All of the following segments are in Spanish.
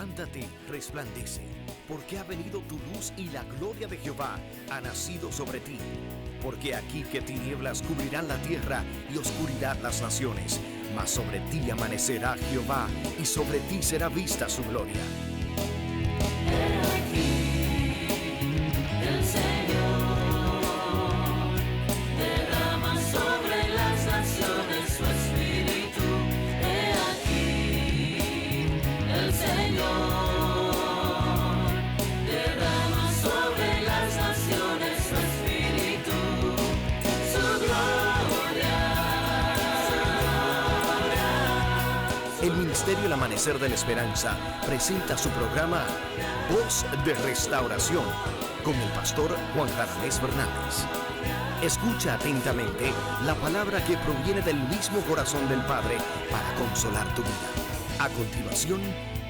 Levántate, resplandece, porque ha venido tu luz y la gloria de Jehová ha nacido sobre ti. Porque aquí que tinieblas cubrirán la tierra y oscuridad las naciones, mas sobre ti amanecerá Jehová y sobre ti será vista su gloria. He aquí, el Señor derrama sobre las naciones su espíritu. He aquí, el Señor derrama sobre las naciones su espíritu, su gloria. El Ministerio El Amanecer de la Esperanza presenta su programa Voz de Restauración con el pastor Juan Radamés Fernández. Escucha atentamente la palabra que proviene del mismo corazón del Padre para consolar tu vida. A continuación,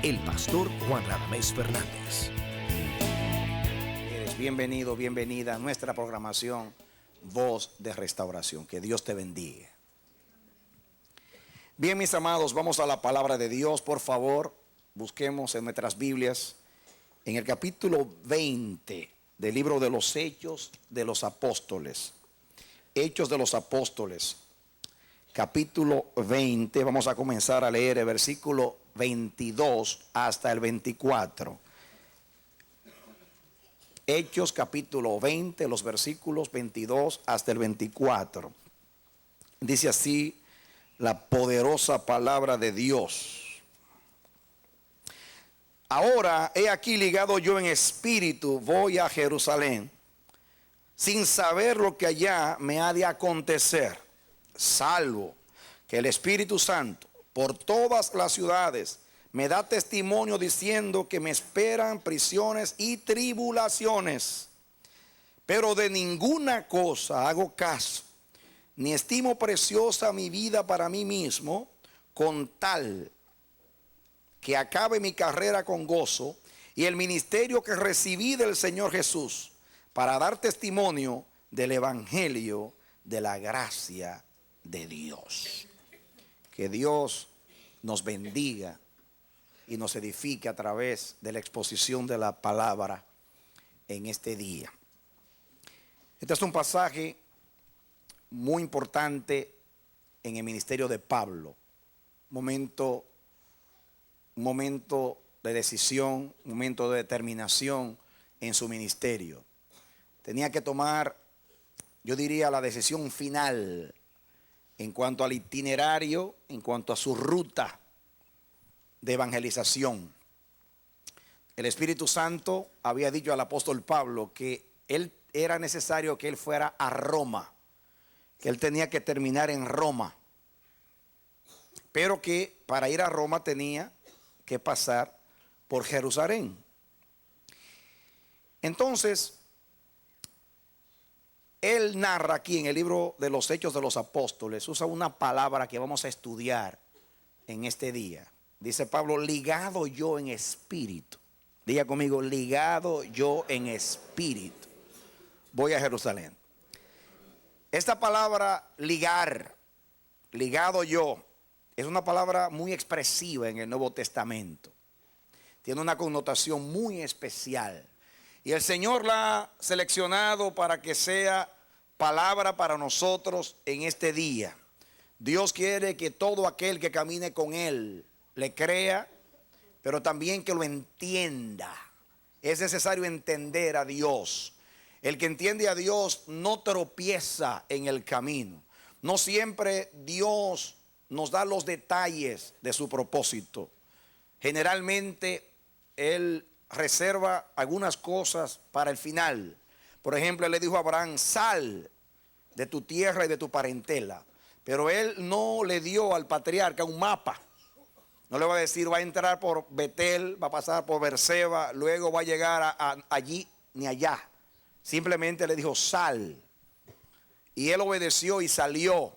el pastor Juan Radamés Fernández. Eres bienvenido, bienvenida a nuestra programación Voz de Restauración. Que Dios te bendiga. Bien, mis amados, vamos a la palabra de Dios. Por favor, busquemos en nuestras Biblias en el capítulo 20 del libro de los Hechos de los Apóstoles. Hechos de los Apóstoles, capítulo 20. Vamos a comenzar a leer el versículo 22 hasta el 24. Hechos capítulo 20, los versículos 22 hasta el 24. Dice así la poderosa palabra de Dios. Ahora he aquí ligado yo en espíritu, voy a Jerusalén, sin saber lo que allá me ha de acontecer, salvo que el Espíritu Santo por todas las ciudades me da testimonio diciendo que me esperan prisiones y tribulaciones. Pero de ninguna cosa hago caso, ni estimo preciosa mi vida para mí mismo, con tal que acabe mi carrera con gozo y el ministerio que recibí del Señor Jesús, para dar testimonio del evangelio de la gracia de Dios. Que Dios nos bendiga y nos edifique a través de la exposición de la palabra en este día. Este es un pasaje muy importante en el ministerio de Pablo. Un momento de decisión, un momento de determinación en su ministerio. Tenía que tomar, yo diría, la decisión final en cuanto al itinerario, en cuanto a su ruta de evangelización. El Espíritu Santo había dicho al apóstol Pablo que era necesario que él fuera a Roma, que él tenía que terminar en Roma, pero que para ir a Roma tenía que pasar por Jerusalén. Entonces, él narra aquí en el libro de los Hechos de los Apóstoles, usa una palabra que vamos a estudiar en este día. Dice Pablo, ligado yo en espíritu. Diga conmigo, ligado yo en espíritu. Voy a Jerusalén. Esta palabra ligar, ligado yo, es una palabra muy expresiva en el Nuevo Testamento. Tiene una connotación muy especial. Y el Señor la ha seleccionado para que sea palabra para nosotros en este día. Dios quiere que todo aquel que camine con Él le crea, pero también que lo entienda. Es necesario entender a Dios. El que entiende a Dios no tropieza en el camino. No siempre Dios nos da los detalles de su propósito. Generalmente Él reserva algunas cosas para el final. Por ejemplo, Él le dijo a Abraham, sal de tu tierra y de tu parentela. Pero Él no le dio al patriarca un mapa. No le va a decir, va a entrar por Betel, va a pasar por Berseba, luego va a llegar allí ni allá. Simplemente le dijo, sal. Y él obedeció y salió.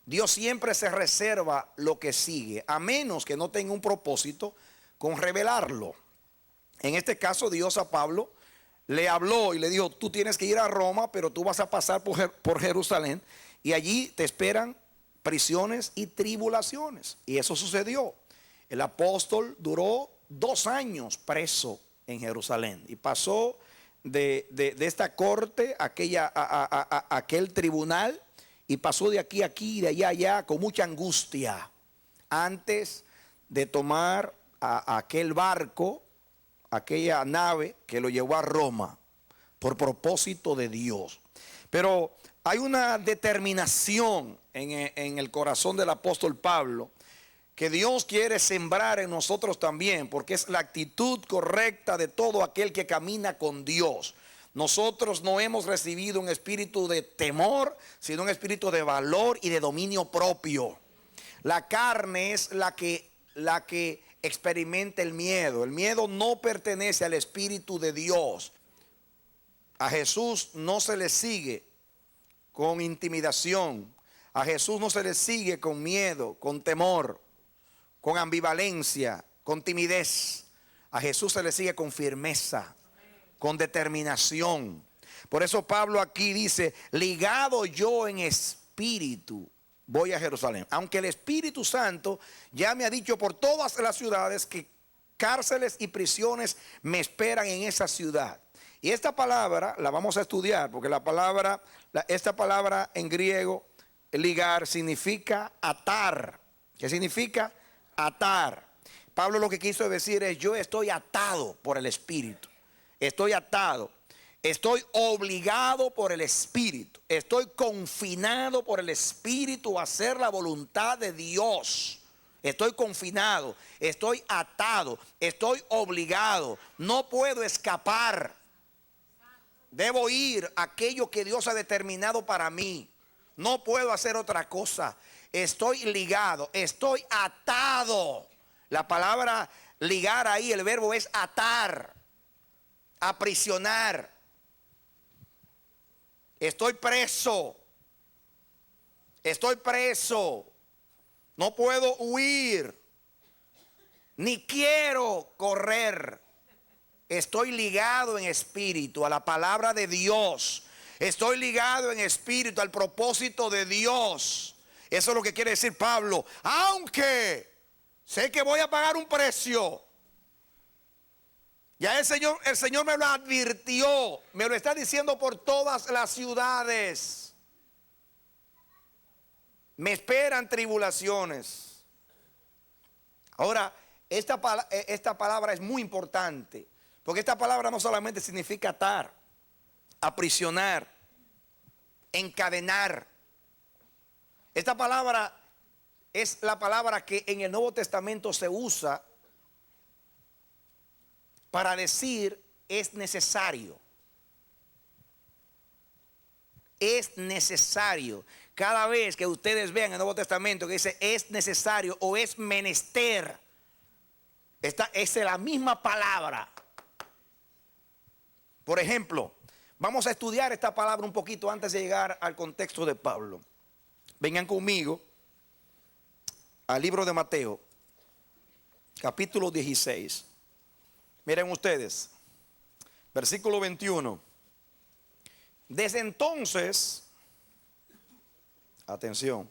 Dios siempre se reserva lo que sigue, a menos que no tenga un propósito con revelarlo. En este caso, Dios a Pablo le habló y le dijo, tú tienes que ir a Roma, pero tú vas a pasar por Jerusalén y allí te esperan prisiones y tribulaciones. Y eso sucedió. El apóstol duró 2 años preso en Jerusalén y pasó de esta corte a aquel tribunal, y pasó de aquí a aquí, de allá a allá, con mucha angustia, antes de tomar a aquel barco, aquella nave que lo llevó a Roma por propósito de Dios. Pero hay una determinación en el corazón del apóstol Pablo que Dios quiere sembrar en nosotros también, porque es la actitud correcta de todo aquel que camina con Dios. Nosotros no hemos recibido un espíritu de temor, sino un espíritu de valor y de dominio propio. La carne es la que experimenta el miedo. El miedo no pertenece al Espíritu de Dios. A Jesús no se le sigue con intimidación. A Jesús no se le sigue con miedo, con temor, con ambivalencia, con timidez. A Jesús se le sigue con firmeza, con determinación. Por eso Pablo aquí dice: ligado yo en espíritu, voy a Jerusalén. Aunque el Espíritu Santo ya me ha dicho por todas las ciudades que cárceles y prisiones me esperan en esa ciudad. Y esta palabra la vamos a estudiar, porque esta palabra en griego, ligar, significa atar. ¿Qué significa? Atar. Pablo lo que quiso decir es: yo estoy atado por el Espíritu. Estoy atado. Estoy obligado por el Espíritu. Estoy confinado por el Espíritu a hacer la voluntad de Dios. Estoy confinado, estoy atado, estoy obligado. No puedo escapar. Debo ir a aquello que Dios ha determinado para mí. No puedo hacer otra cosa. Estoy ligado, estoy atado. La palabra ligar ahí, el verbo es atar, aprisionar. Estoy preso. Estoy preso. No puedo huir. Ni quiero correr. Estoy ligado en espíritu a la palabra de Dios. Estoy ligado en espíritu al propósito de Dios. Eso es lo que quiere decir Pablo. Aunque sé que voy a pagar un precio. Ya el Señor me lo advirtió, me lo está diciendo por todas las ciudades. Me esperan tribulaciones. Ahora, esta palabra es muy importante, porque esta palabra no solamente significa atar, aprisionar, encadenar. Esta palabra es la palabra que en el Nuevo Testamento se usa para decir es necesario. Es necesario. Cada vez que ustedes vean el Nuevo Testamento que dice es necesario o es menester, esta es la misma palabra. Por ejemplo, vamos a estudiar esta palabra un poquito antes de llegar al contexto de Pablo. Vengan conmigo al libro de Mateo, capítulo 16. Miren ustedes, versículo 21. Desde entonces, atención,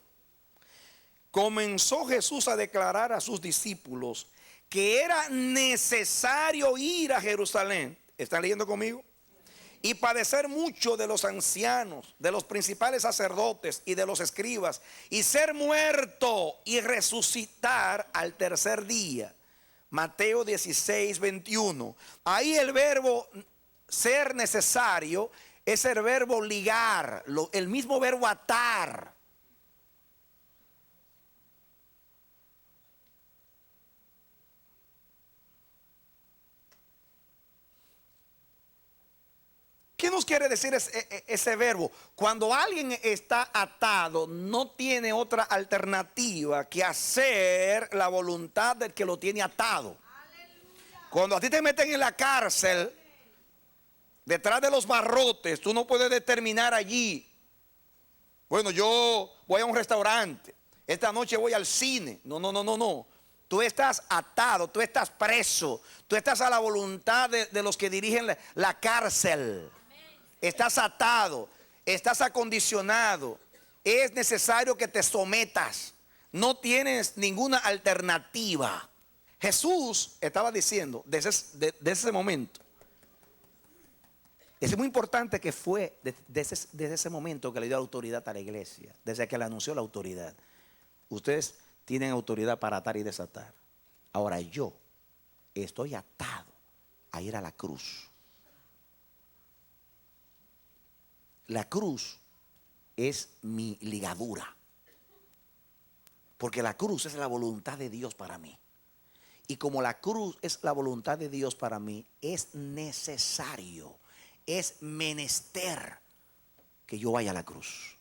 comenzó Jesús a declarar a sus discípulos que era necesario ir a Jerusalén. ¿Están leyendo conmigo? Y padecer mucho de los ancianos, de los principales sacerdotes y de los escribas, y ser muerto y resucitar al tercer día. Mateo 16, 21. Ahí el verbo ser necesario es el verbo ligar, el mismo verbo atar. ¿Qué nos quiere decir ese verbo? Cuando alguien está atado, no tiene otra alternativa que hacer la voluntad del que lo tiene atado. Cuando a ti te meten en la cárcel, detrás de los barrotes, tú no puedes determinar allí: bueno, yo voy a un restaurante, esta noche voy al cine. No. Tú estás atado, tú estás preso, tú estás a la voluntad de los que dirigen la cárcel. Estás atado, estás acondicionado. Es necesario que te sometas. No tienes ninguna alternativa. Jesús estaba diciendo desde ese momento. Es muy importante que fue desde ese momento que le dio autoridad a la iglesia, desde que le anunció la autoridad. Ustedes tienen autoridad para atar y desatar. Ahora yo estoy atado a ir a la cruz. La cruz es mi ligadura. Porque la cruz es la voluntad de Dios para mí. Y como la cruz es la voluntad de Dios para mí, es necesario, es menester que yo vaya a la cruz.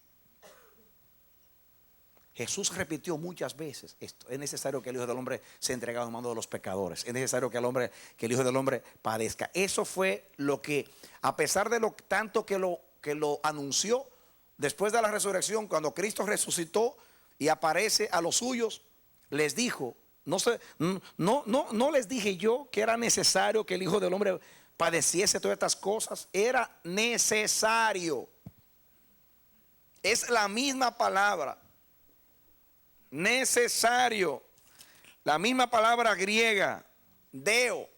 Jesús repitió muchas veces esto: es necesario que el Hijo del Hombre sea entregado en manos de los pecadores, es necesario que el Hijo del Hombre padezca. Eso fue lo que, a pesar de lo tanto que lo anunció, después de la resurrección, cuando Cristo resucitó y aparece a los suyos, les dijo: no les dije yo que era necesario que el Hijo del Hombre padeciese todas estas cosas. Era necesario. Es la misma palabra, necesario. La misma palabra griega, deo.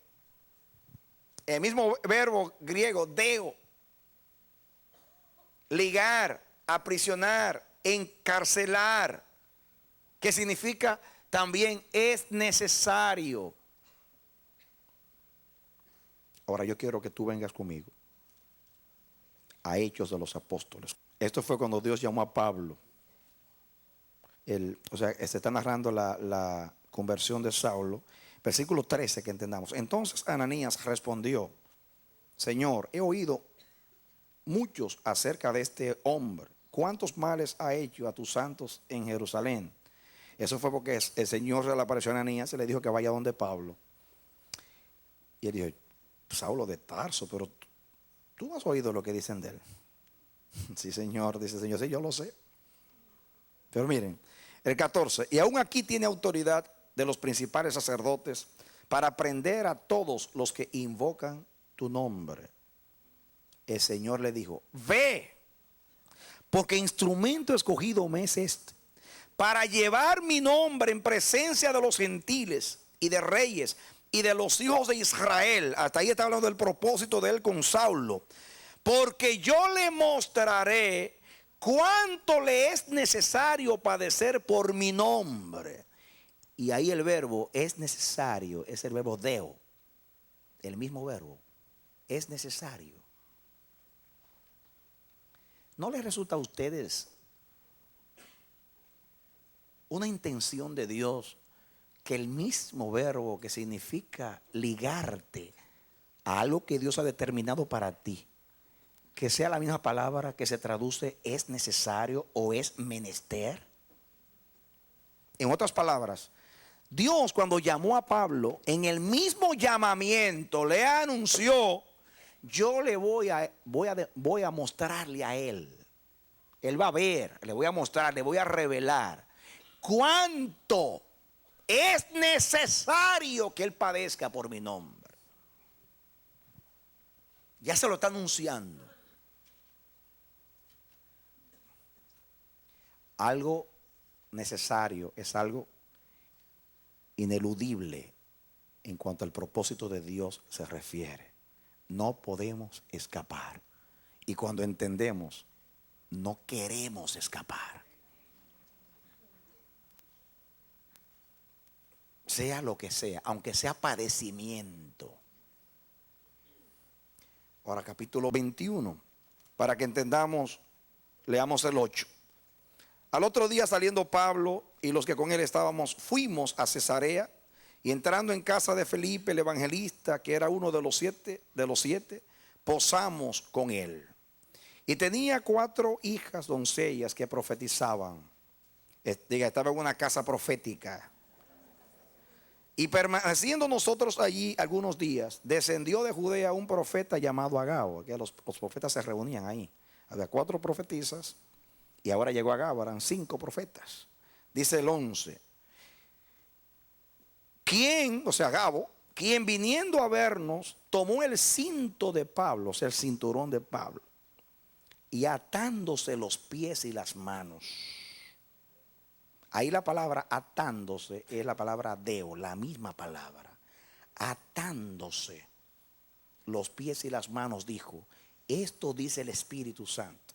El mismo verbo griego, deo. Ligar, aprisionar, encarcelar, que significa también es necesario. Ahora yo quiero que tú vengas conmigo a Hechos de los Apóstoles. Esto fue cuando Dios llamó a Pablo. Se está narrando la conversión de Saulo. Versículo 13, que entendamos. Entonces Ananías respondió: Señor, he oído muchos acerca de este hombre. ¿Cuántos males ha hecho a tus santos en Jerusalén? Eso fue porque el Señor se le apareció a Ananías y le dijo que vaya donde Pablo. Y él dijo: Saulo de Tarso, pero tú has oído lo que dicen de él. Sí, Señor, dice el Señor, sí, yo lo sé. Pero miren, el 14, y aún aquí tiene autoridad de los principales sacerdotes para prender a todos los que invocan tu nombre. El Señor le dijo: ve, porque instrumento escogido me es este, para llevar mi nombre en presencia de los gentiles y de reyes y de los hijos de Israel. Hasta ahí está hablando del propósito de él con Saulo. Porque yo le mostraré cuánto le es necesario padecer por mi nombre. Y ahí el verbo es necesario, es el verbo deo. El mismo verbo, es necesario. ¿No les resulta a ustedes una intención de Dios que el mismo verbo que significa ligarte a algo que Dios ha determinado para ti, que sea la misma palabra que se traduce es necesario o es menester? En otras palabras, Dios, cuando llamó a Pablo, en el mismo llamamiento le anunció: yo le voy a mostrarle a él. Él va a ver, le voy a mostrar, le voy a revelar cuánto es necesario que él padezca por mi nombre. Ya se lo está anunciando. Algo necesario es algo ineludible en cuanto al propósito de Dios se refiere. No podemos escapar. Y cuando entendemos, no queremos escapar. Sea lo que sea, aunque sea padecimiento. Ahora capítulo 21, para que entendamos, leamos el 8. Al otro día, saliendo Pablo y los que con él estábamos, fuimos a Cesarea, y entrando en casa de Felipe el evangelista, que era uno de los siete, posamos con él. Y tenía 4 hijas doncellas que profetizaban. Estaba en una casa profética. Y permaneciendo nosotros allí algunos días, descendió de Judea un profeta llamado Agabo. Que los profetas se reunían ahí. Había 4 profetisas y ahora llegó Agabo, eran 5 profetas. Dice el 11. Agabo, quien viniendo a vernos, tomó el cinto de Pablo, o sea, el cinturón de Pablo, y atándose los pies y las manos, Ahí la palabra atándose es la palabra deo, la misma palabra. Atándose los pies y las manos, dijo, esto dice el Espíritu Santo.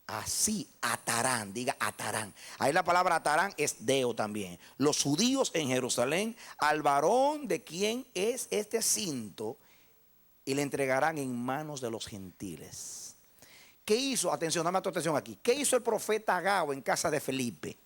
Así atarán, diga atarán. Ahí la palabra atarán es deo también. Los judíos en Jerusalén al varón de quien es este cinto y le entregarán en manos de los gentiles. ¿Qué hizo? Atención, dame tu atención aquí. ¿Qué hizo el profeta Agabo en casa de Felipe?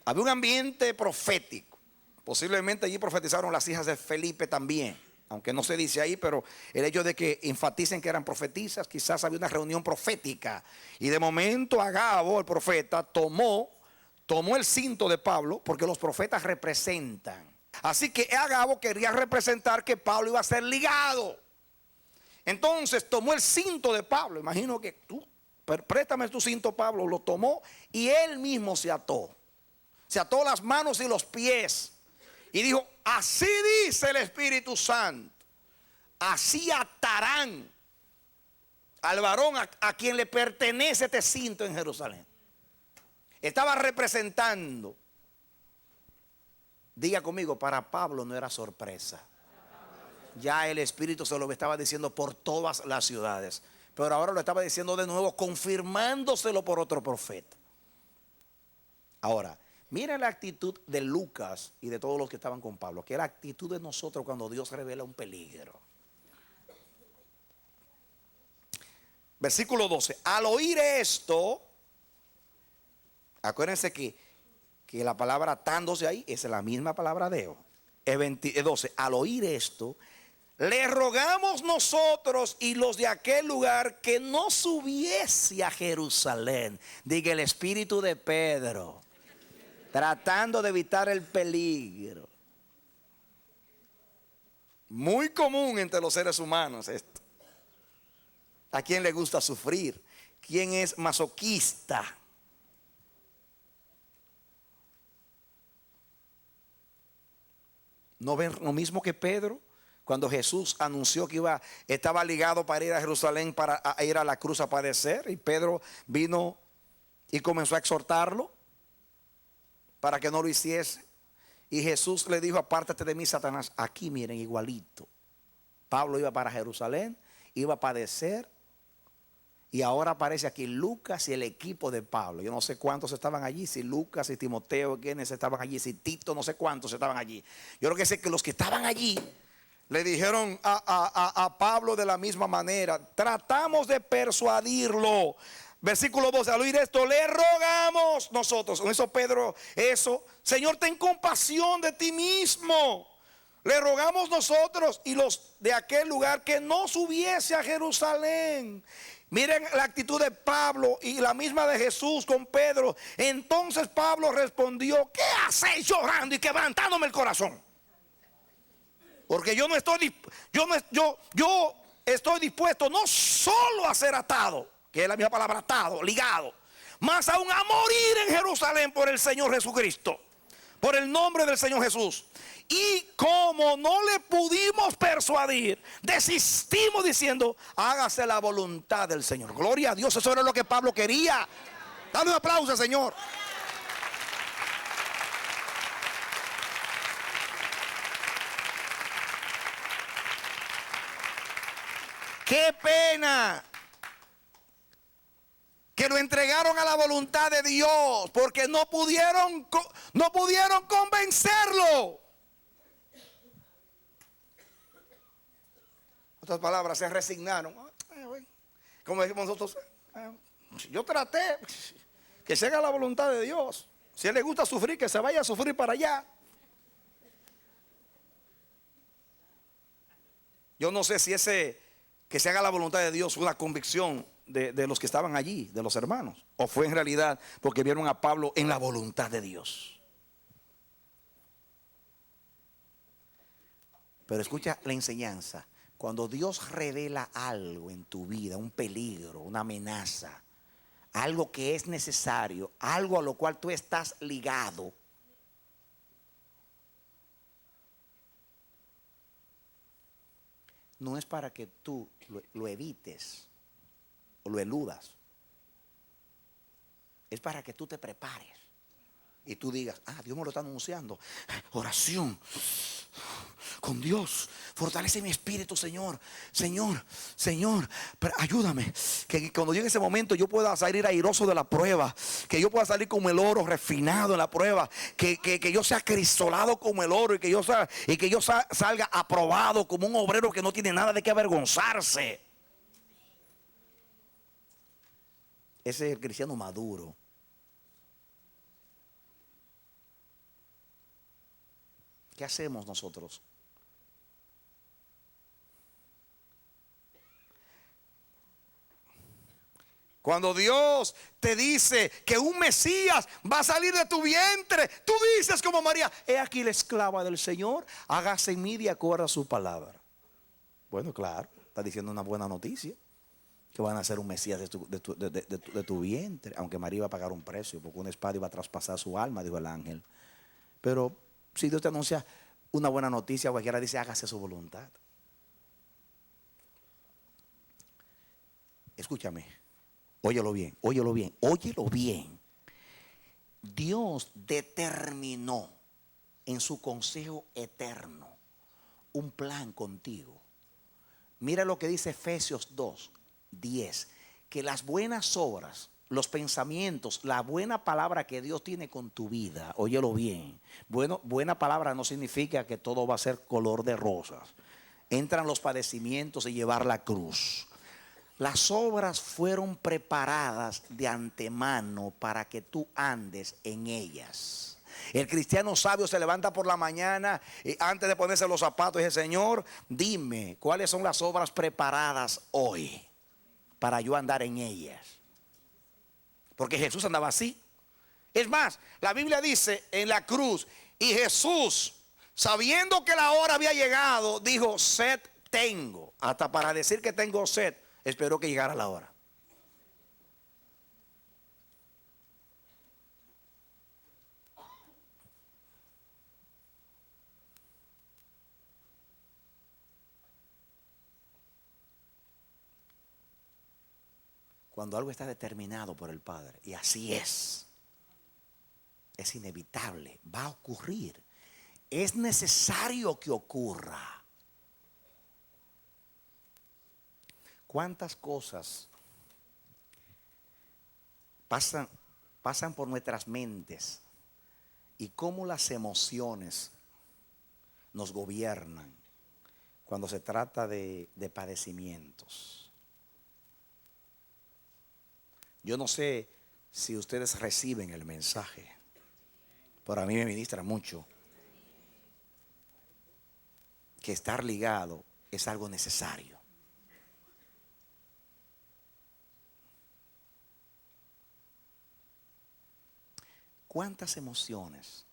Había un ambiente profético. Posiblemente allí profetizaron las hijas de Felipe también. Aunque no se dice ahí, pero el hecho de que enfaticen que eran profetisas, quizás había una reunión profética. Y de momento Agabo, el profeta, tomó el cinto de Pablo, porque los profetas representan. Así que Agabo quería representar que Pablo iba a ser ligado. Entonces tomó el cinto de Pablo. Imagino que tú, préstame tu cinto, Pablo. Lo tomó y él mismo se ató. Se ató las manos y los pies. Y dijo, así dice el Espíritu Santo, así atarán al varón a quien le pertenece este cinto en Jerusalén. Estaba representando. Diga conmigo, para Pablo no era sorpresa. Ya el Espíritu se lo estaba diciendo por todas las ciudades. Pero ahora lo estaba diciendo de nuevo, confirmándoselo por otro profeta. Ahora, miren la actitud de Lucas y de todos los que estaban con Pablo, que es la actitud de nosotros cuando Dios revela un peligro. Versículo 12. Al oír esto, acuérdense que la palabra atándose ahí es la misma palabra deo. 12. Al oír esto, le rogamos nosotros y los de aquel lugar que no subiese a Jerusalén. Diga el espíritu de Pedro. Tratando de evitar el peligro. Muy común entre los seres humanos esto. ¿A quién le gusta sufrir? ¿Quién es masoquista? ¿No ven lo mismo que Pedro? Cuando Jesús anunció que estaba ligado para ir a Jerusalén, para ir a la cruz a padecer. Y Pedro vino y comenzó a exhortarlo para que no lo hiciese. Y Jesús le dijo, apártate de mí, Satanás. Aquí miren, igualito. Pablo iba para Jerusalén, iba a padecer. Y ahora aparece aquí Lucas y el equipo de Pablo. Yo no sé cuántos estaban allí, si Lucas y Timoteo, quienes estaban allí, si Tito, no sé cuántos estaban allí. Yo lo que sé es que los que estaban allí le dijeron a Pablo de la misma manera. Tratamos de persuadirlo. Versículo 12, al oír esto, le rogamos nosotros. Con eso Pedro, Señor, ten compasión de ti mismo. Le rogamos nosotros y los de aquel lugar que no subiese a Jerusalén. Miren la actitud de Pablo y la misma de Jesús con Pedro. Entonces Pablo respondió, ¿qué hacéis llorando y quebrantándome el corazón? Porque yo estoy dispuesto no solo a ser atado, que es la misma palabra atado, ligado, más aún a morir en Jerusalén por el Señor Jesucristo, por el nombre del Señor Jesús. Y como no le pudimos persuadir, desistimos diciendo, hágase la voluntad del Señor. Gloria a Dios, eso era lo que Pablo quería. Dale un aplauso, Señor. Qué pena que lo entregaron a la voluntad de Dios, porque no pudieron convencerlo. Otras palabras, se resignaron. Como decimos nosotros, yo traté que se haga la voluntad de Dios. Si a él le gusta sufrir, que se vaya a sufrir para allá. Yo no sé si que se haga la voluntad de Dios fue una convicción de los que estaban allí, de los hermanos, o fue en realidad porque vieron a Pablo en la voluntad de Dios. Pero escucha la enseñanza. Cuando Dios revela algo en tu vida, un peligro, una amenaza, algo que es necesario, algo a lo cual tú estás ligado, no es para que tú lo evites o lo eludas. es para que tú te prepares y tú digas, Dios me lo está anunciando. Oración con Dios, fortalece mi espíritu, Señor, Señor, Señor, ayúdame, que cuando llegue ese momento yo pueda salir airoso de la prueba, que yo pueda salir como el oro refinado en la prueba, que yo sea crisolado como el oro, y que yo salga aprobado como un obrero que no tiene nada de qué avergonzarse. Ese es el cristiano maduro. ¿Qué hacemos nosotros? Cuando Dios te dice que un Mesías va a salir de tu vientre, tú dices como María, he aquí la esclava del Señor, hágase en mí de acuerdo a su palabra. Bueno, claro, está diciendo una buena noticia, que van a ser un Mesías de tu vientre, aunque María iba a pagar un precio, porque una espada iba a traspasar su alma, dijo el ángel. Pero si Dios te anuncia una buena noticia, cualquiera dice, hágase su voluntad. Escúchame, óyelo bien, óyelo bien, óyelo bien. Dios determinó en su consejo eterno un plan contigo. Mira lo que dice Efesios 2:10, que las buenas obras, los pensamientos, la buena palabra que Dios tiene con tu vida, óyelo bien. Bueno, buena palabra no significa que todo va a ser color de rosas. Entran los padecimientos y llevar la cruz. Las obras fueron preparadas de antemano para que tú andes en ellas. El cristiano sabio se levanta por la mañana y antes de ponerse los zapatos dice, Señor, dime cuáles son las obras preparadas hoy para yo andar en ellas. Porque Jesús andaba así. Es más, la Biblia dice en la cruz, y Jesús, sabiendo que la hora había llegado, dijo, sed tengo. Hasta para decir que tengo sed, esperó que llegara la hora. Cuando algo está determinado por el Padre, y así es inevitable, va a ocurrir. Es necesario que ocurra. ¿Cuántas cosas pasan por nuestras mentes y cómo las emociones nos gobiernan cuando se trata de padecimientos? Yo no sé si ustedes reciben el mensaje, pero a mí me ministra mucho que estar ligado es algo necesario. ¿Cuántas emociones?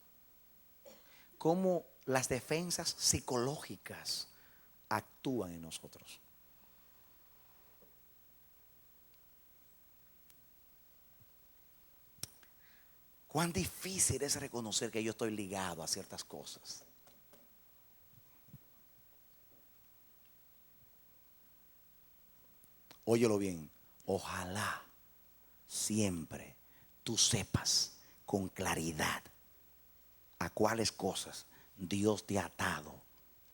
¿Cómo las defensas psicológicas actúan en nosotros? Cuán difícil es reconocer que yo estoy ligado a ciertas cosas. Óyelo bien, ojalá siempre tú sepas con claridad a cuáles cosas Dios te ha atado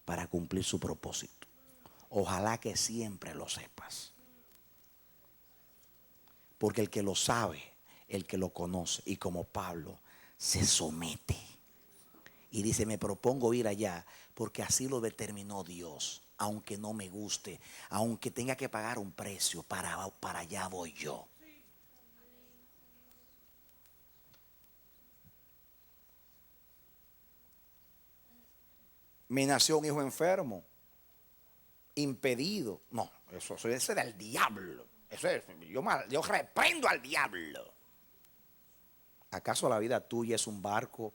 para cumplir su propósito. Ojalá que siempre lo sepas. Porque el que lo sabe, el que lo conoce, y como Pablo, se somete y dice, me propongo ir allá porque así lo determinó Dios, aunque no me guste, aunque tenga que pagar un precio, para allá voy yo. Me nació un hijo enfermo, impedido. No, eso es del diablo. Yo reprendo al diablo. ¿Acaso la vida tuya es un barco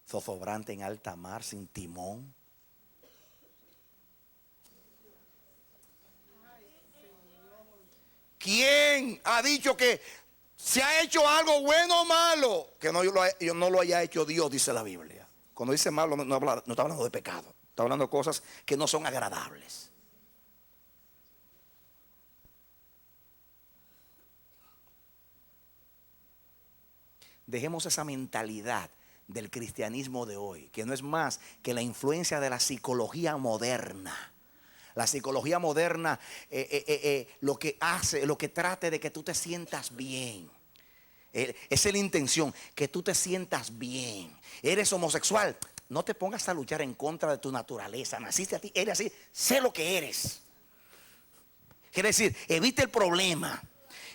zozobrante en alta mar sin timón? ¿Quién ha dicho que se ha hecho algo bueno o malo que no lo haya hecho Dios? Dice la Biblia. Cuando dice malo no está hablando de pecado, está hablando de cosas que no son agradables. dejemos esa mentalidad del cristianismo de hoy, que no es más que la influencia de la psicología moderna. La psicología moderna lo que hace, lo que trate de que tú te sientas bien. Esa es la intención, que tú te sientas bien. Eres homosexual, no te pongas a luchar en contra de tu naturaleza. Naciste a ti, eres así, sé lo que eres. Quiere decir, evita el problema.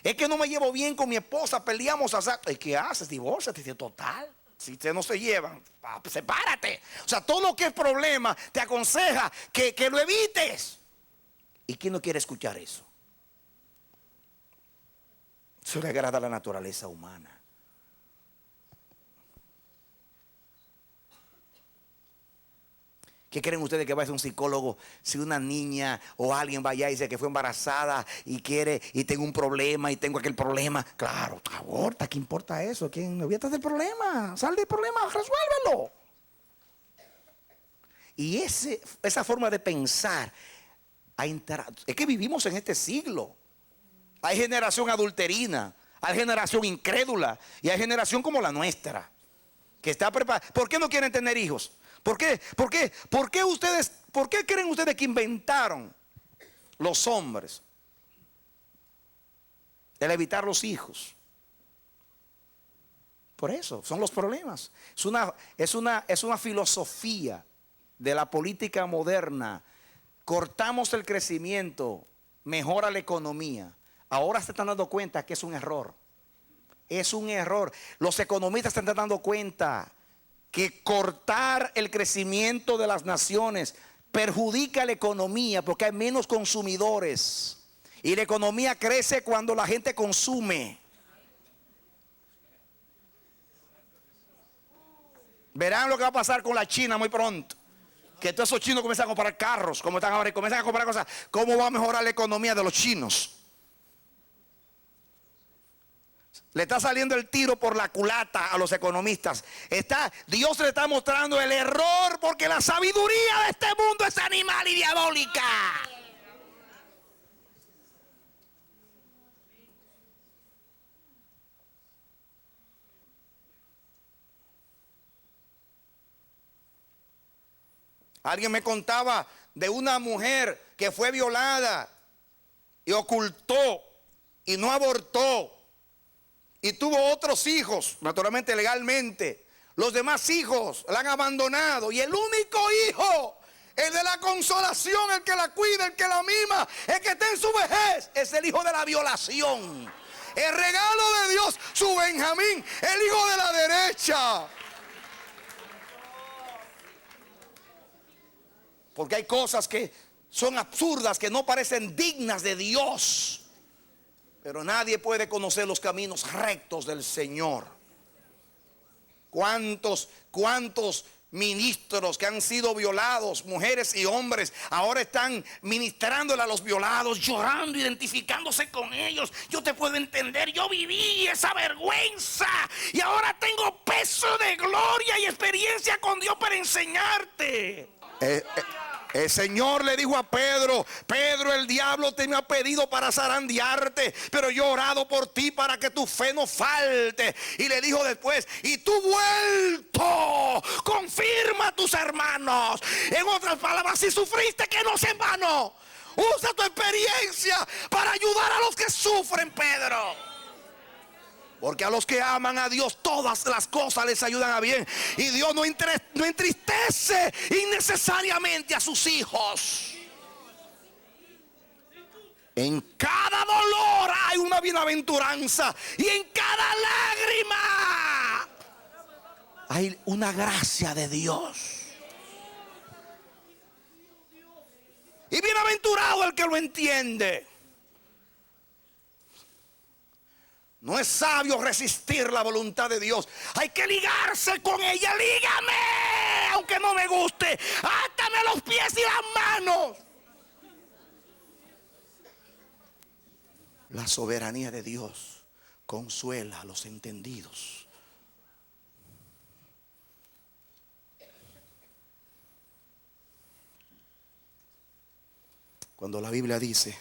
Es que no me llevo bien con mi esposa, peleamos. ¿Qué haces? Divórciate, total. Si ustedes no se llevan, sepárate. O sea, todo lo que es problema te aconseja que lo evites. ¿Y quién no quiere escuchar eso? Eso le agrada a la naturaleza humana. ¿Qué creen ustedes que va a ser un psicólogo si una niña o alguien vaya y dice que fue embarazada y quiere y tengo un problema y tengo aquel problema? Claro, aborta, ¿qué importa eso? ¿Quién olvídate del problema? Sal del problema, resuélvelo. Y esa forma de pensar es que vivimos en este siglo. Hay generación adulterina, hay generación incrédula y hay generación como la nuestra que está preparada. ¿Por qué no quieren tener hijos? ¿Por qué creen ustedes que inventaron los hombres el evitar los hijos? Por eso, son los problemas. Es una filosofía de la política moderna. Cortamos el crecimiento, mejora la economía. Ahora se están dando cuenta que es un error. Es un error. Los economistas se están dando cuenta que cortar el crecimiento de las naciones perjudica la economía porque hay menos consumidores. Y la economía crece cuando la gente consume. Verán lo que va a pasar con la China muy pronto. Que todos esos chinos comienzan a comprar carros, como están ahora, y comienzan a comprar cosas. ¿Cómo va a mejorar la economía de los chinos? Le está saliendo el tiro por la culata a los economistas. Dios le está mostrando el error porque la sabiduría de este mundo es animal y diabólica. Alguien me contaba de una mujer que fue violada y ocultó y no abortó. Y tuvo otros hijos, naturalmente legalmente. Los demás hijos la han abandonado. Y el único hijo, el de la consolación, el que la cuida, el que la mima, el que está en su vejez, es el hijo de la violación. El regalo de Dios, su Benjamín, el hijo de la derecha. Porque hay cosas que son absurdas, que no parecen dignas de Dios. Pero nadie puede conocer los caminos rectos del Señor. ¿Cuántos ministros que han sido violados, mujeres y hombres, ahora están ministrándole a los violados, llorando, identificándose con ellos? Yo te puedo entender, yo viví esa vergüenza y ahora tengo peso de gloria y experiencia con Dios para enseñarte. El Señor le dijo a Pedro: Pedro, el diablo te me ha pedido para zarandearte, pero yo he orado por ti para que tu fe no falte. Y le dijo después: y tú vuelto, confirma a tus hermanos. En otras palabras, si sufriste, que no sea en vano. Usa tu experiencia para ayudar a los que sufren, Pedro. Porque a los que aman a Dios todas las cosas les ayudan a bien. Y Dios no entristece innecesariamente a sus hijos. En cada dolor hay una bienaventuranza. Y en cada lágrima hay una gracia de Dios. Y bienaventurado el que lo entiende. No es sabio resistir la voluntad de Dios. Hay que ligarse con ella. Lígame, aunque no me guste. Átame los pies y las manos. La soberanía de Dios consuela a los entendidos. Cuando la Biblia dice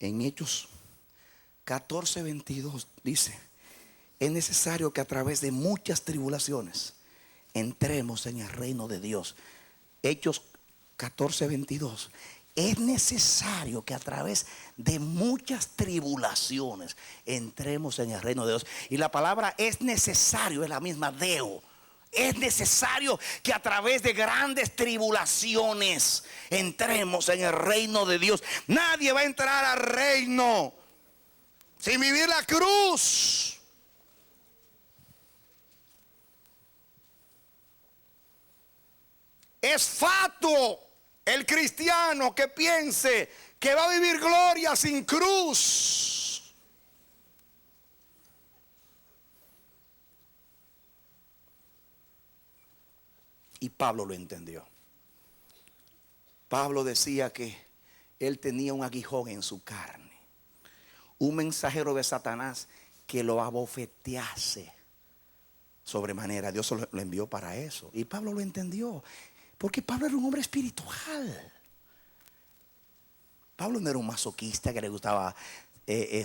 en Hechos 14:22, dice: Es necesario que a través de muchas tribulaciones entremos en el reino de Dios. Hechos 14:22. Es necesario que a través de muchas tribulaciones entremos en el reino de Dios. Y la palabra es necesario, es la misma deo. Es necesario que a través de grandes tribulaciones entremos en el reino de Dios. Nadie va a entrar al reino sin vivir la cruz. Es fatuo el cristiano que piense que va a vivir gloria sin cruz. Y Pablo lo entendió. Pablo decía que él tenía un aguijón en su carne, un mensajero de Satanás que lo abofetease sobremanera. Dios lo envió para eso. Y Pablo lo entendió. Porque Pablo era un hombre espiritual. Pablo no era un masoquista que le gustaba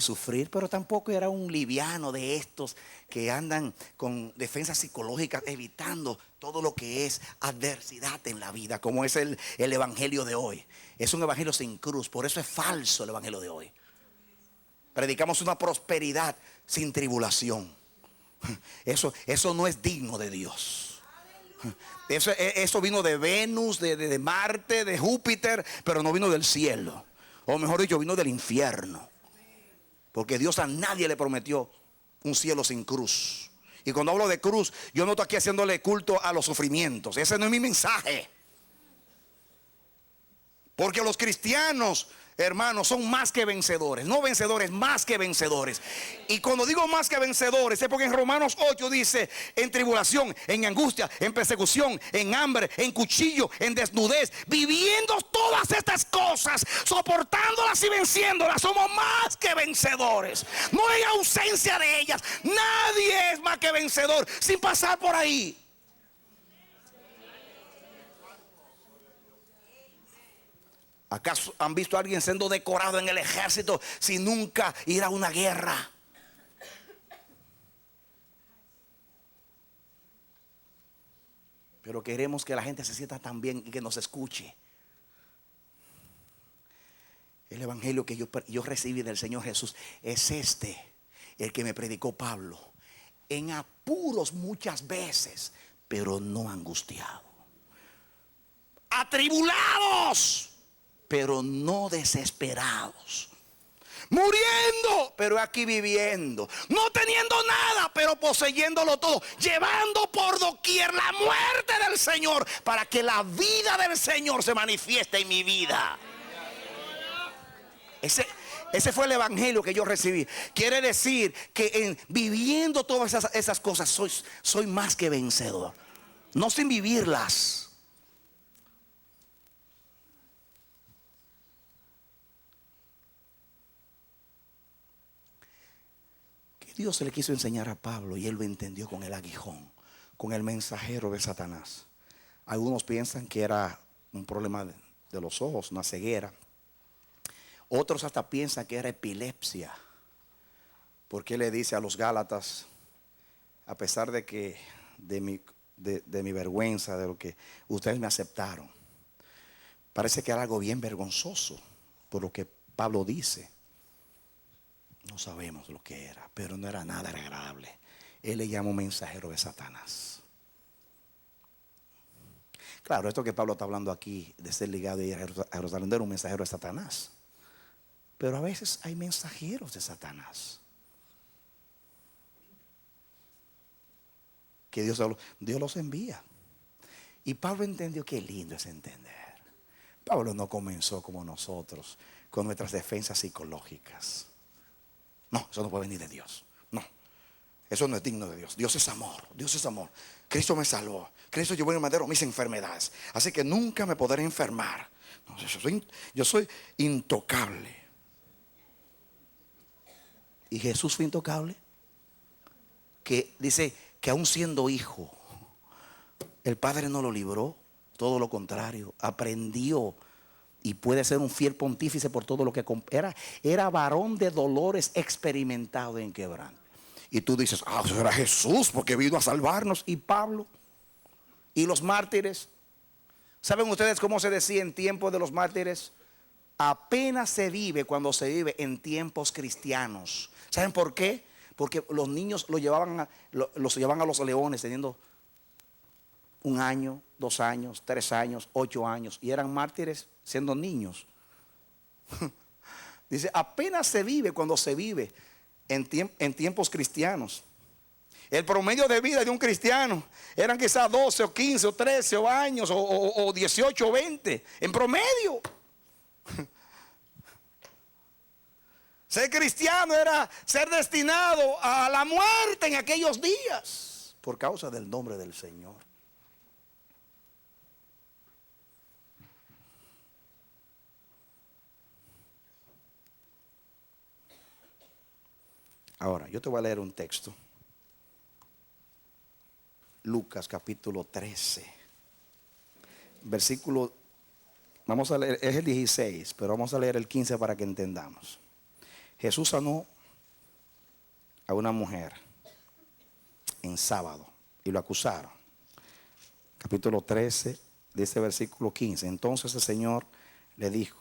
sufrir, pero tampoco era un liviano de estos que andan con defensas psicológicas evitando todo lo que es adversidad en la vida, como es el evangelio de hoy. Es un evangelio sin cruz, por eso es falso el evangelio de hoy. Predicamos una prosperidad sin tribulación. Eso no es digno de Dios. Eso vino de Venus, de Marte, de Júpiter, pero no vino del cielo. O mejor dicho, vino del infierno. Porque Dios a nadie le prometió un cielo sin cruz. Y cuando hablo de cruz, yo no estoy aquí haciéndole culto a los sufrimientos. Ese no es mi mensaje. Porque los cristianos, hermanos, son más que vencedores. No vencedores, más que vencedores. Y cuando digo más que vencedores, es porque en Romanos 8 dice: en tribulación, en angustia, en persecución, en hambre, en cuchillo, en desnudez, viviendo todas estas cosas, soportándolas y venciéndolas, somos más que vencedores. No hay ausencia de ellas. Nadie es más que vencedor sin pasar por ahí. ¿Acaso han visto a alguien siendo decorado en el ejército sin nunca ir a una guerra? Pero queremos que la gente se sienta tan bien y que nos escuche. El evangelio que yo recibí del Señor Jesús es el que me predicó Pablo. En apuros muchas veces, pero no angustiado. Atribulados, pero no desesperados. Muriendo, pero aquí viviendo. No teniendo nada, pero poseyéndolo todo. Llevando por doquier la muerte del Señor, para que la vida del Señor se manifieste en mi vida. Ese fue el evangelio que yo recibí. Quiere decir que viviendo todas esas cosas soy más que vencedor. No sin vivirlas. Dios se le quiso enseñar a Pablo y él lo entendió con el aguijón, con el mensajero de Satanás. Algunos piensan que era un problema de los ojos, una ceguera. Otros hasta piensan que era epilepsia, porque él le dice a los Gálatas: a pesar de que de mi vergüenza, de lo que ustedes me aceptaron, parece que era algo bien vergonzoso por lo que Pablo dice. No sabemos lo que era, pero no era nada agradable. Él le llamó mensajero de Satanás. Claro, esto que Pablo está hablando aquí de ser ligado a Jerusalén era un mensajero de Satanás. Pero a veces hay mensajeros de Satanás que Dios los envía. Y Pablo entendió. Qué lindo es entender. Pablo no comenzó como nosotros con nuestras defensas psicológicas. No, eso no puede venir de Dios. No, eso no es digno de Dios. Dios es amor, Dios es amor. Cristo me salvó, Cristo llevó en el madero mis enfermedades, así que nunca me podré enfermar. No, yo soy intocable. Y Jesús fue intocable. Que dice que aún siendo hijo, el Padre no lo libró. Todo lo contrario, aprendió. Y puede ser un fiel pontífice por todo lo que era varón de dolores, experimentado en quebranto. Y tú dices, ah, eso era Jesús porque vino a salvarnos. Y Pablo y los mártires. ¿Saben ustedes cómo se decía en tiempos de los mártires? Apenas se vive cuando se vive en tiempos cristianos. ¿Saben por qué? Porque los niños los llevaban a los leones teniendo 1 año, 2 años, 3 años, 8 años. Y eran mártires siendo niños. Dice, apenas se vive cuando se vive en tiempos cristianos. El promedio de vida de un cristiano eran quizás 12 o 15 o 13 años o 18 o 20 en promedio. Ser cristiano era ser destinado a la muerte en aquellos días por causa del nombre del Señor. Ahora, yo te voy a leer un texto. Lucas capítulo 13. Versículo, vamos a leer, es el 16, pero vamos a leer el 15 para que entendamos. Jesús sanó a una mujer en sábado y lo acusaron. Capítulo 13, dice versículo 15. Entonces el Señor le dijo,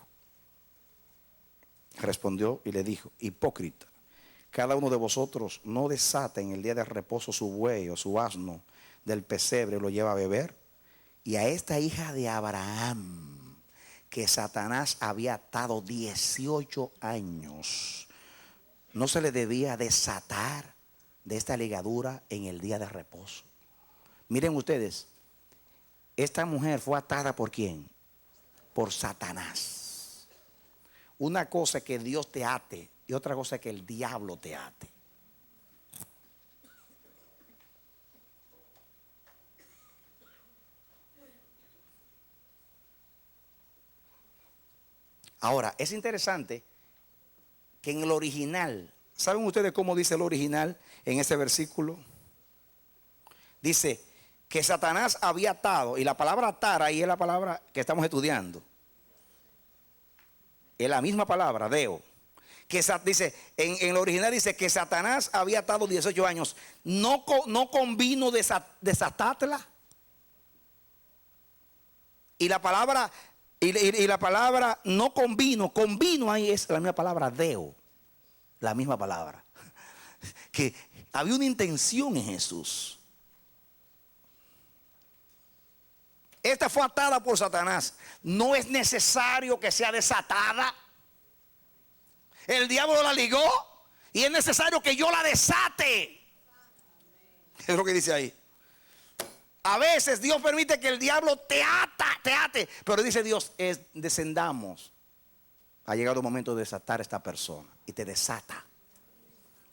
respondió y le dijo, hipócrita, cada uno de vosotros no desata en el día de reposo su buey o su asno del pesebre, lo lleva a beber. Y a esta hija de Abraham, que Satanás había atado 18 años, no se le debía desatar de esta ligadura en el día de reposo. Miren ustedes, esta mujer fue atada ¿por quién? Por Satanás. Una cosa es que Dios te ate y otra cosa es que el diablo te ate. Ahora, es interesante que en el original, ¿saben ustedes cómo dice el original en ese versículo? Dice que Satanás había atado, y la palabra atar ahí es la palabra que estamos estudiando. Es la misma palabra, deo. Que dice, en el original dice que Satanás había atado 18 años. No convino desatarla. Y la palabra no convino ahí es la misma palabra deo. La misma palabra. Que había una intención en Jesús. Esta fue atada por Satanás. No es necesario que sea desatada. El diablo la ligó y es necesario que yo la desate. Es lo que dice ahí. A veces Dios permite que el diablo te ate. Pero dice Dios, descendamos. Ha llegado el momento de desatar a esta persona. Y te desata.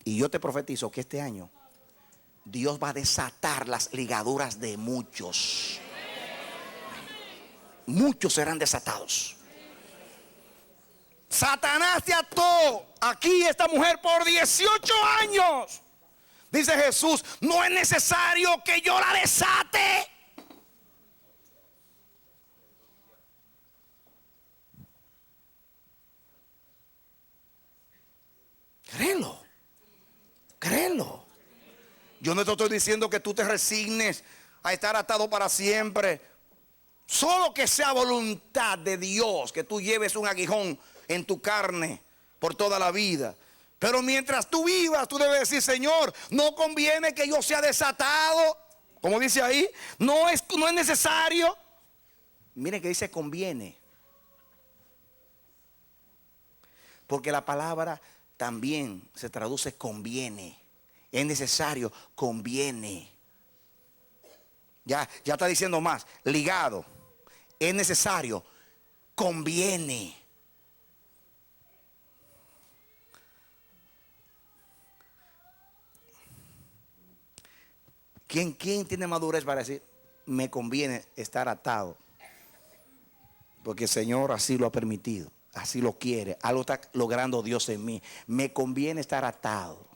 Y yo te profetizo que este año Dios va a desatar las ligaduras de muchos. Muchos serán desatados. Satanás te ató aquí esta mujer por 18 años. Dice Jesús, no es necesario que yo la desate. Créelo. Créelo. Yo no te estoy diciendo que tú te resignes a estar atado para siempre. Solo que sea voluntad de Dios que tú lleves un aguijón en tu carne por toda la vida. Pero mientras tú vivas, tú debes decir, Señor, no conviene que yo sea desatado. Como dice ahí, no es necesario. Miren que dice conviene. Porque la palabra también se traduce conviene. Es necesario, conviene. Ya está diciendo más, ligado. Es necesario, conviene. ¿Quién tiene madurez para decir, me conviene estar atado? Porque el Señor así lo ha permitido, así lo quiere, algo está logrando Dios en mí. Me conviene estar atado.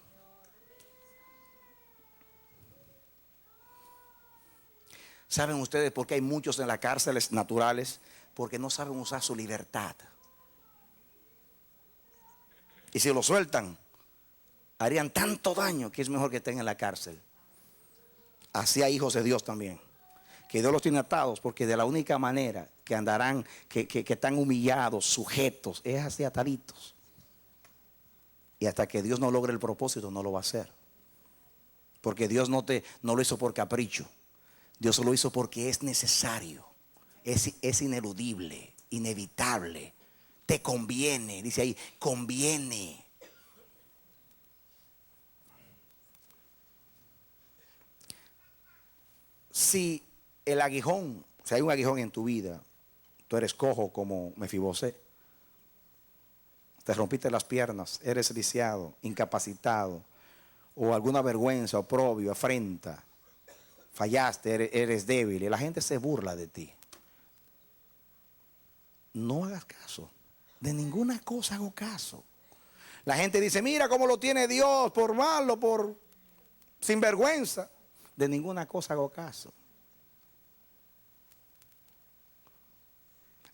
¿Saben ustedes por qué hay muchos en las cárceles naturales? Porque no saben usar su libertad. Y si lo sueltan, harían tanto daño que es mejor que estén en la cárcel. Así hay hijos de Dios también, que Dios los tiene atados, porque de la única manera que andarán, que están humillados, sujetos, es así, ataditos. Y hasta que Dios no logre el propósito, no lo va a hacer. Porque Dios no lo hizo por capricho. Dios lo hizo porque es necesario. Es ineludible, inevitable. Te conviene, dice ahí, conviene. Si el aguijón, si hay un aguijón en tu vida, tú eres cojo como Mefibosé, te rompiste las piernas, eres lisiado, incapacitado, o alguna vergüenza, oprobio, afrenta, fallaste, eres débil y la gente se burla de ti, no hagas caso. De ninguna cosa hago caso. La gente dice, mira cómo lo tiene Dios, por malo, por sinvergüenza. De ninguna cosa hago caso.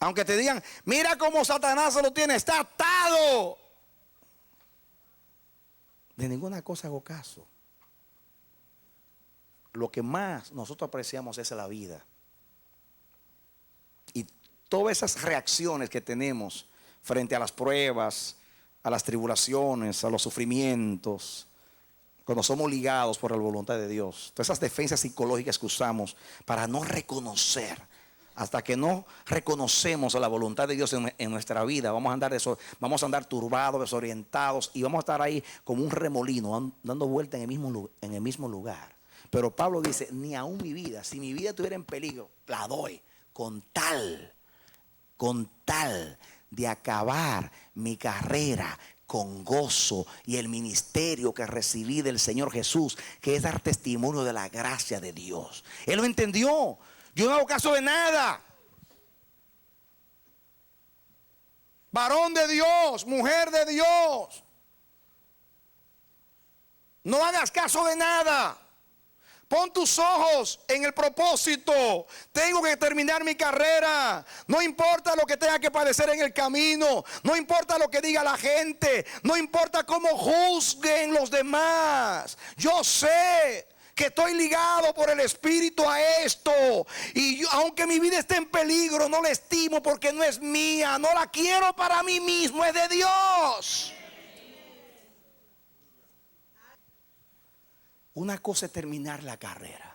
Aunque te digan, mira cómo Satanás se lo tiene, está atado. De ninguna cosa hago caso. Lo que más nosotros apreciamos es la vida. Y todas esas reacciones que tenemos frente a las pruebas, a las tribulaciones, a los sufrimientos, cuando somos ligados por la voluntad de Dios, todas esas defensas psicológicas que usamos para no reconocer, hasta que no reconocemos la voluntad de Dios en nuestra vida, vamos a andar turbados, desorientados, y vamos a estar ahí como un remolino, dando vuelta en el mismo lugar. Pero Pablo dice, ni aún mi vida, si mi vida estuviera en peligro, la doy, con tal de acabar mi carrera con gozo y el ministerio que recibí del Señor Jesús, que es dar testimonio de la gracia de Dios. Él lo entendió. Yo no hago caso de nada. Varón de Dios, mujer de Dios, no hagas caso de nada. Pon tus ojos en el propósito. Tengo que terminar mi carrera. No importa lo que tenga que padecer en el camino. No importa lo que diga la gente. No importa cómo juzguen los demás. Yo sé que estoy ligado por el Espíritu a esto. Y aunque mi vida esté en peligro, no la estimo porque no es mía. No la quiero para mí mismo, es de Dios. Una cosa es terminar la carrera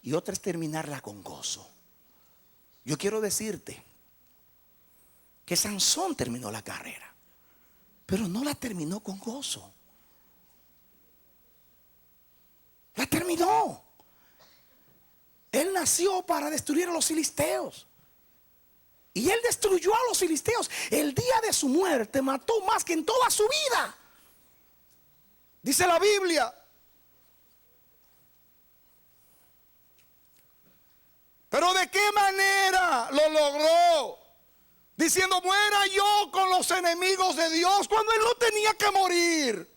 y otra es terminarla con gozo. Yo quiero decirte que Sansón terminó la carrera, pero no la terminó con gozo. La terminó. Él nació para destruir a los filisteos. Y él destruyó a los filisteos. El día de su muerte mató más que en toda su vida. Dice la Biblia. Pero ¿de qué manera lo logró? Diciendo, muera yo con los enemigos de Dios, cuando él no tenía que morir.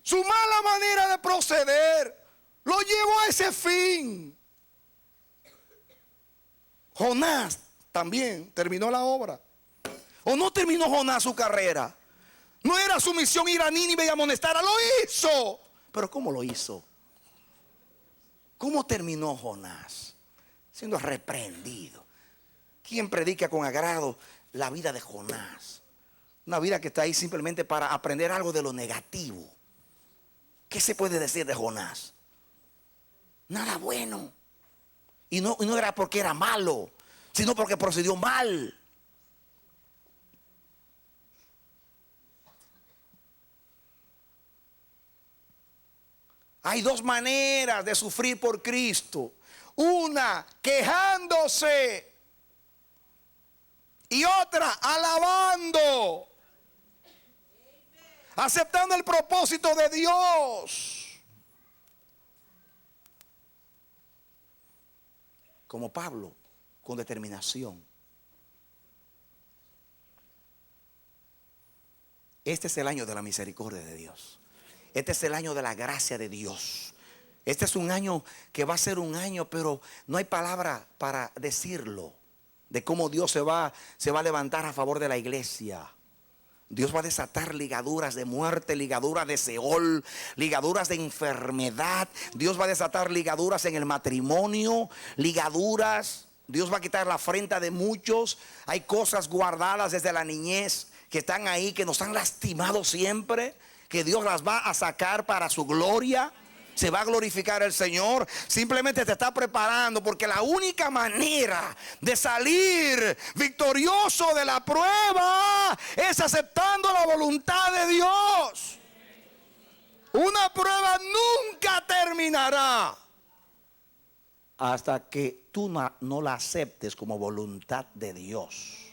Su mala manera de proceder lo llevó a ese fin. Jonás también terminó la obra. ¿O no terminó Jonás su carrera? No era su misión ir a Nínive y amonestar, lo hizo. Pero ¿cómo lo hizo? ¿Cómo terminó Jonás? Siendo reprendido. ¿Quién predica con agrado la vida de Jonás? Una vida que está ahí simplemente para aprender algo de lo negativo. ¿Qué se puede decir de Jonás? Nada bueno. Y no era porque era malo, sino porque procedió mal. Hay dos maneras de sufrir por Cristo. Una, quejándose. Y otra, alabando. Aceptando el propósito de Dios. Como Pablo, con determinación. Este es el año de la misericordia de Dios. Este es el año de la gracia de Dios. Este es un año que va a ser un año, pero no hay palabra para decirlo. De cómo Dios se va a levantar a favor de la iglesia. Dios va a desatar ligaduras de muerte, ligaduras de Seol, ligaduras de enfermedad. Dios va a desatar ligaduras en el matrimonio, ligaduras. Dios va a quitar la afrenta de muchos. Hay cosas guardadas desde la niñez que están ahí, que nos han lastimado siempre, que Dios las va a sacar para su gloria. Se va a glorificar el Señor. Simplemente te está preparando, porque la única manera de salir victorioso de la prueba es aceptando la voluntad de Dios. Una prueba nunca terminará hasta que tú no la aceptes como voluntad de Dios.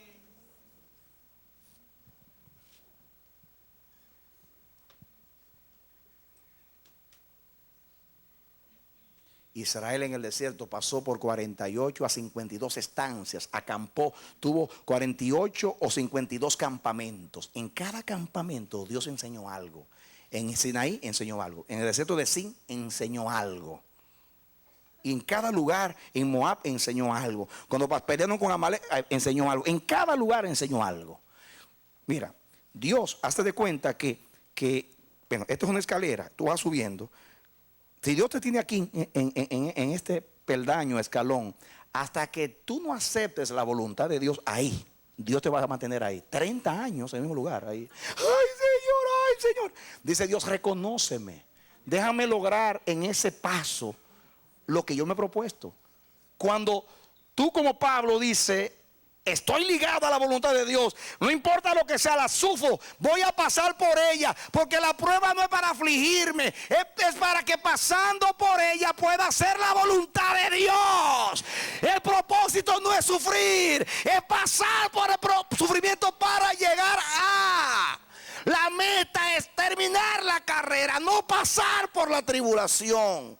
Israel en el desierto pasó por 48 a 52 estancias, acampó, tuvo 48 o 52 campamentos. En cada campamento Dios enseñó algo. En Sinaí enseñó algo. En el desierto de Sin enseñó algo. Y en cada lugar, en Moab enseñó algo. Cuando pelearon con Amalek enseñó algo. En cada lugar enseñó algo. Mira, Dios, hazte de cuenta que bueno, esto es una escalera, tú vas subiendo. Si Dios te tiene aquí en este peldaño, escalón, hasta que tú no aceptes la voluntad de Dios, ahí, Dios te va a mantener ahí. 30 años en el mismo lugar, ahí. Ay Señor. Dice Dios, reconóceme. Déjame lograr en ese paso lo que yo me he propuesto. Cuando tú como Pablo dice, estoy ligado a la voluntad de Dios, no importa lo que sea, la sufro, voy a pasar por ella, porque la prueba no es para afligirme, es para que pasando por ella pueda hacer la voluntad de Dios. El propósito no es sufrir, es pasar por el sufrimiento para llegar a... La meta es terminar la carrera, no pasar por la tribulación.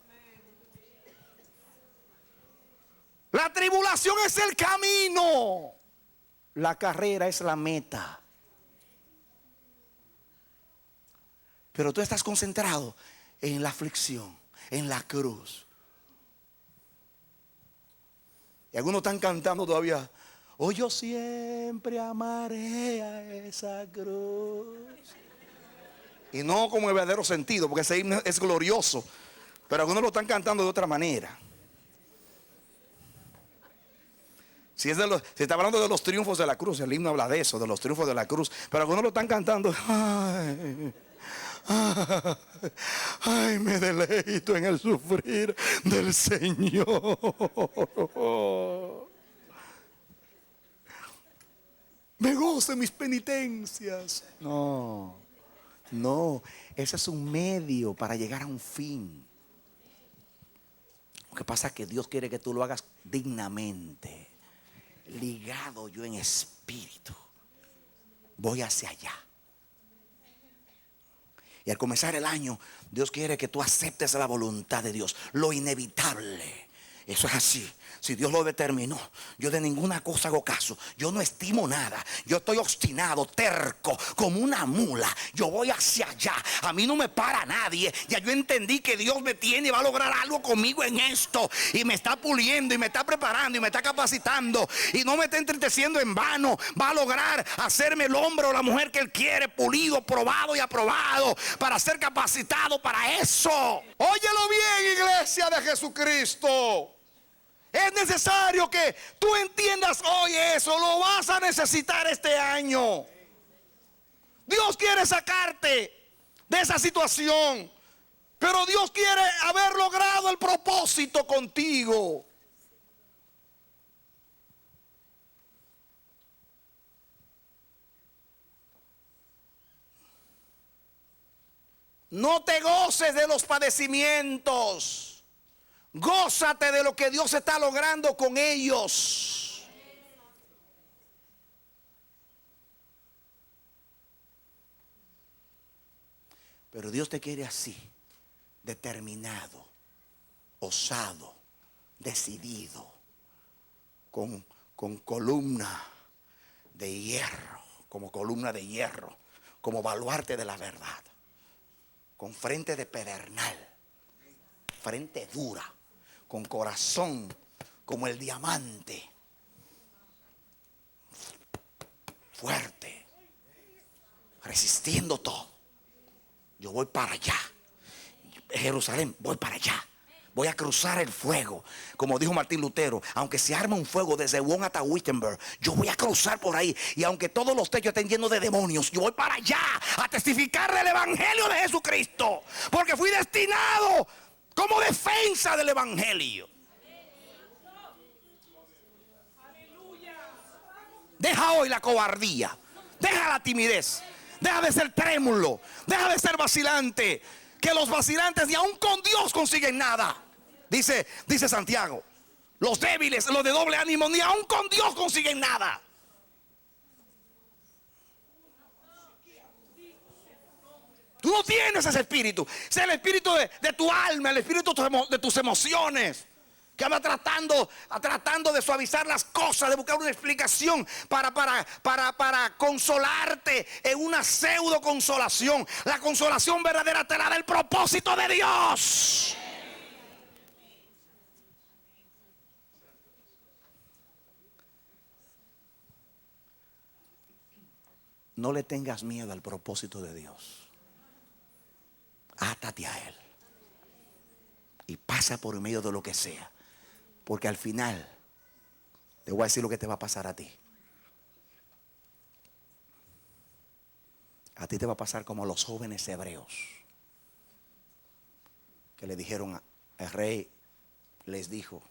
La tribulación es el camino. La carrera es la meta. Pero tú estás concentrado en la aflicción, en la cruz. Y algunos están cantando todavía, oh, yo siempre amaré a esa cruz. Y no como el verdadero sentido, porque ese himno es glorioso. Pero algunos lo están cantando de otra manera. Si está hablando de los triunfos de la cruz, el himno habla de eso, de los triunfos de la cruz. Pero algunos lo están cantando. Ay, me deleito en el sufrir del Señor. Me gozo en mis penitencias. No, ese es un medio para llegar a un fin. Lo que pasa es que Dios quiere que tú lo hagas dignamente. Ligado yo en espíritu, voy hacia allá. Y al comenzar el año, Dios quiere que tú aceptes la voluntad de Dios, lo inevitable. Eso es así. Si Dios lo determinó, yo de ninguna cosa hago caso. Yo no estimo nada. Yo estoy obstinado, terco, como una mula. Yo voy hacia allá. A mí no me para nadie. Ya yo entendí que Dios me tiene y va a lograr algo conmigo en esto. Y me está puliendo y me está preparando y me está capacitando. Y no me está entristeciendo en vano. Va a lograr hacerme el hombre o la mujer que Él quiere, pulido, probado y aprobado, para ser capacitado para eso. Óyelo bien, iglesia de Jesucristo. Es necesario que tú entiendas hoy eso. Lo vas a necesitar este año. Dios quiere sacarte de esa situación, pero Dios quiere haber logrado el propósito contigo. No te goces de los padecimientos. Gózate de lo que Dios está logrando con ellos. Pero Dios te quiere así, determinado, osado, decidido, con columna de hierro, como columna de hierro, como baluarte de la verdad, con frente de pedernal, frente dura, con corazón como el diamante, fuerte. resistiendo todo. Yo voy para allá. Jerusalén, voy para allá. Voy a cruzar el fuego. Como dijo Martín Lutero, aunque se arme un fuego desde Bonn hasta Wittenberg, yo voy a cruzar por ahí. Y aunque todos los techos estén llenos de demonios, yo voy para allá a testificar del evangelio de Jesucristo. Porque fui destinado como defensa del evangelio. Deja hoy la cobardía. Deja la timidez. Deja de ser trémulo. Deja de ser vacilante. Que los vacilantes ni aun con Dios consiguen nada. Dice Santiago, los débiles, los de doble ánimo, ni aun con Dios consiguen nada. Tú no tienes ese espíritu. Es el espíritu de tu alma, el espíritu de tus emociones, que anda tratando de suavizar las cosas, de buscar una explicación para consolarte en una pseudo consolación. La consolación verdadera te la da el propósito de Dios. No le tengas miedo al propósito de Dios. Átate a Él y pasa por medio de lo que sea. Porque al final te voy a decir lo que te va a pasar a ti. A ti te va a pasar como a los jóvenes hebreos, que le dijeron al rey, les dijo,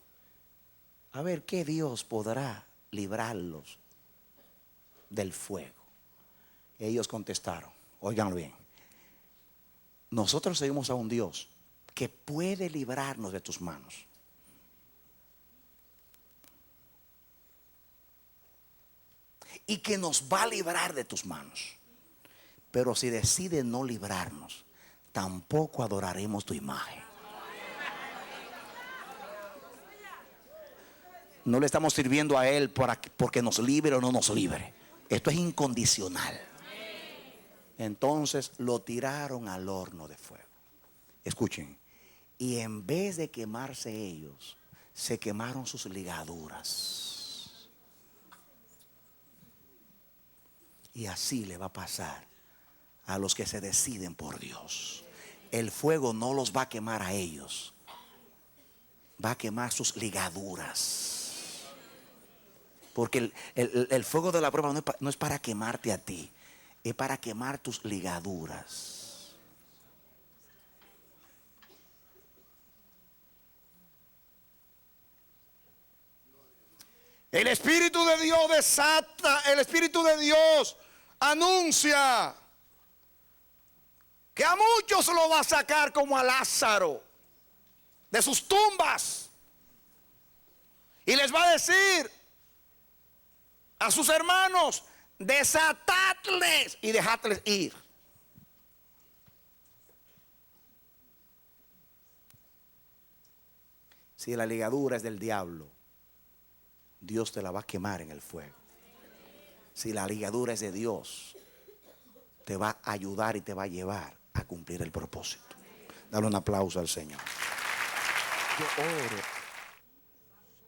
a ver qué Dios podrá librarlos del fuego. Y ellos contestaron, óiganlo bien, nosotros seguimos a un Dios que puede librarnos de tus manos. Y que nos va a librar de tus manos. Pero si decide no librarnos, tampoco adoraremos tu imagen. No le estamos sirviendo a Él porque nos libre o no nos libre. Esto es incondicional. Entonces lo tiraron al horno de fuego. Escuchen. Y en vez de quemarse ellos, se quemaron sus ligaduras. Y así le va a pasar a los que se deciden por Dios. El fuego no los va a quemar a ellos, va a quemar sus ligaduras. Porque el fuego de la prueba no es para quemarte a ti, es para quemar tus ligaduras. El Espíritu de Dios desata, el Espíritu de Dios anuncia que a muchos lo va a sacar como a Lázaro de sus tumbas. Y les va a decir a sus hermanos, desatadles y dejadles ir. Si la ligadura es del diablo, Dios te la va a quemar en el fuego. Si la ligadura es de Dios, te va a ayudar y te va a llevar a cumplir el propósito. Dale un aplauso al Señor. Yo oro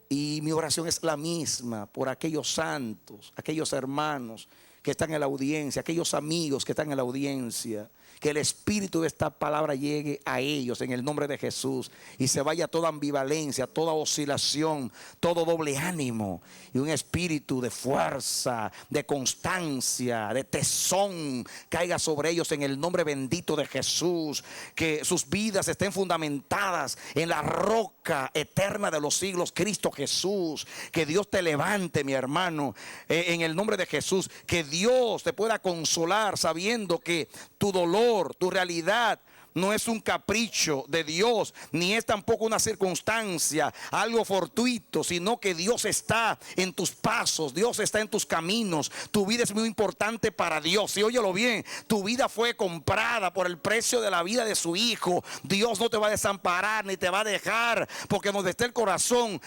y mi oración es la misma por aquellos santos, aquellos hermanos que están en la audiencia, aquellos amigos que están en la audiencia. Que el espíritu de esta palabra llegue a ellos en el nombre de Jesús y se vaya toda ambivalencia, toda oscilación, todo doble ánimo y un espíritu de fuerza, de constancia, de tesón caiga sobre ellos en el nombre bendito de Jesús. Que sus vidas estén fundamentadas en la roca eterna de los siglos, Cristo Jesús. Que Dios te levante, mi hermano, en el nombre de Jesús. Que Dios te pueda consolar sabiendo que tu dolor, tu realidad no es un capricho de Dios, ni es tampoco una circunstancia, algo fortuito, sino que Dios está en tus pasos, Dios está en tus caminos. Tu vida es muy importante para Dios. Y óyelo bien, tu vida fue comprada por el precio de la vida de su Hijo. Dios no te va a desamparar ni te va a dejar, porque donde está el corazón,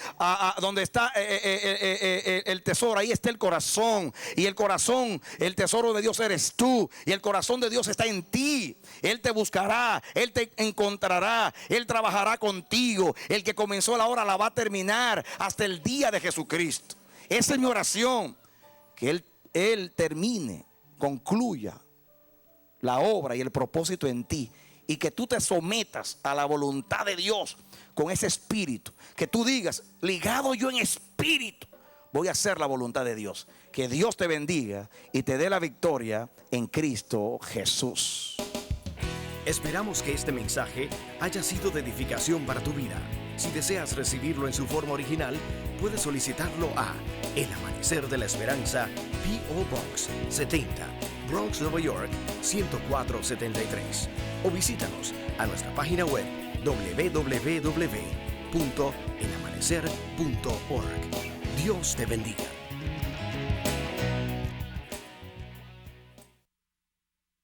donde está el tesoro, ahí está el corazón. Y el corazón, el tesoro de Dios eres tú, y el corazón de Dios está en ti. Él te buscará, Él te encontrará, Él trabajará contigo. El que comenzó la obra la va a terminar hasta el día de Jesucristo. Esa es mi oración, que Él termine, concluya la obra y el propósito en ti, y que tú te sometas a la voluntad de Dios con ese espíritu, que tú digas, ligado yo en espíritu, voy a hacer la voluntad de Dios. Que Dios te bendiga y te dé la victoria en Cristo Jesús. Esperamos que este mensaje haya sido de edificación para tu vida. Si deseas recibirlo en su forma original, puedes solicitarlo a El Amanecer de la Esperanza, P.O. Box 70, Bronx, Nueva York 10473. O visítanos a nuestra página web www.elamanecer.org. Dios te bendiga.